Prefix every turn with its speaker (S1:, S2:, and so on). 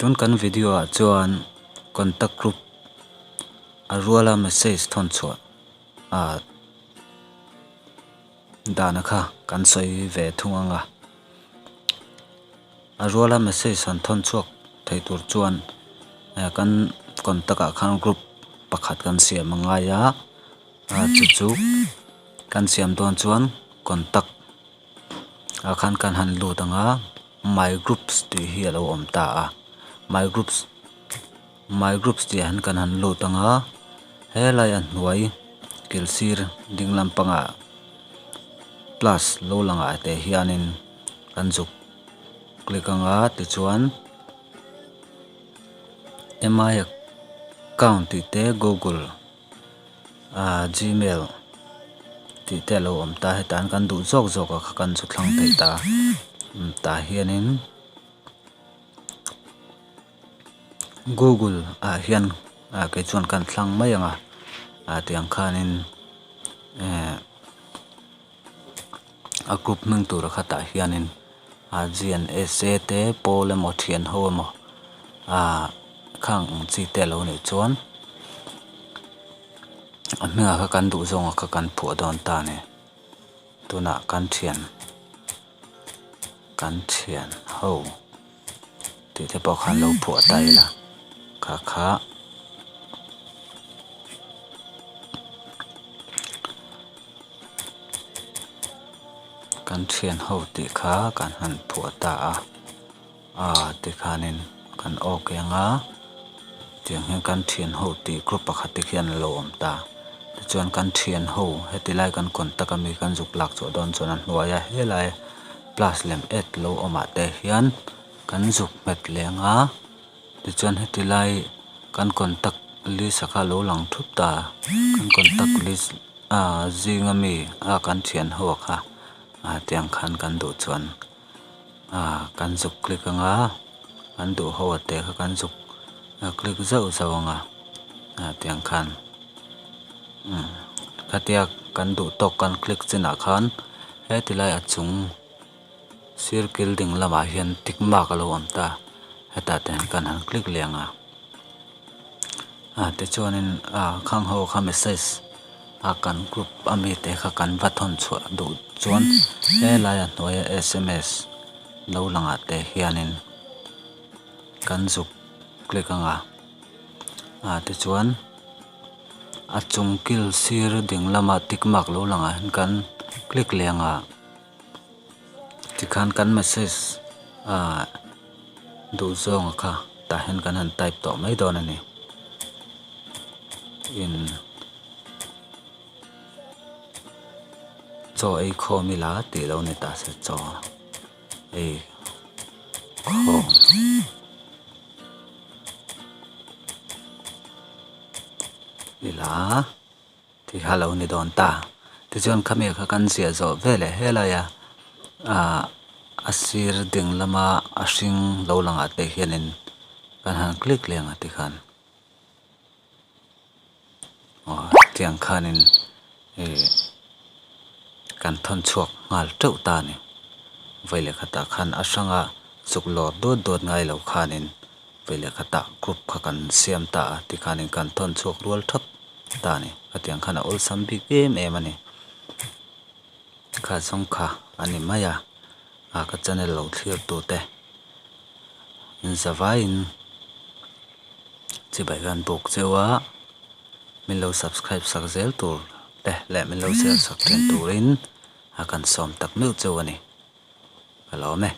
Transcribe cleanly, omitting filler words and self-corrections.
S1: tun kan video a chuan contact group a ruala message thon chua a dana kha kan soi ve thunganga a ruala message an thon chuak thei tur chuan kan contact a khan group pakhat kan siam anga ya chu kan siam don chuan contact a khan kan han lu danga my groups ti hi alo om ta a my groups ti han kan han lu danga helai an huai kilsir dinglam panga plus lo langa te hianin kan juk click anga ti chuan mi account ti te google gmail ti te lo om ta hetan kan du jok jok a kan chu thlang thei ta ta hianin google hian ke chuan kan thlang mai anga tiang khanin a group ming tur khata hianin GNSA te pole mo thian ho mo khang chi te lo ni chuan amenga kha kan du zong kha kan phu don ta ne tuna kan thian ho ti te pawh khan lo phu tai la kha kan thian ho ti kha kan han phu ta ti khanin kan ok anga tiang he kan thian ho ti group pakhat ti khian lo om ta chuan kan thian ho heti lai kan contact ami kan juk lak chu don chuan an hnuaia helai plus lem et lo oma te hian kan juk met lenga ti chuan heti lai kan contact list sakha lo lang thup ta kan contact list zingami kan thian ho kha tiang khan kan du chuan kan juk click anga kan du ho ate kha kan juk click zau anga tiang khan khatia kan du tok kan click china khan he tilai achung circle ding lama hian tick mark alo om ta heta ten kan han click lenga te chuanin khang ho kha message kan group ami te kha kan va thon chua du chuan he lai a hnuaia SMS lo langa te hianin kan juk click anga te chuan achung kil sir ding lama tick mark lo langa kan click lenga ti khan kan message du zong kha ta hen kan han type to mai don ani in cho ei kho mi la ti lo ni ta se cho ei kho ila ti halo ni don ta ti chuan khami kha kan sia zo vele helaya asir ding lama asing lo langa te hianin kan han click lenga ti khan tiang khanin kan thon chuak ngal teu ta ni vele khata khan asanga chuklor dot ngai lo khanin vele khata group kha kan siam ta ti khanin kan thon chuak rual thap ta ni atiang khana ol sambi em ani kha song kha ani maya ka channel lo thlir tu te in zavain chi bai gan bok chewa min lo subscribe sak zel tur te le min lo share sak ten turin kan som tak meu chewani hello me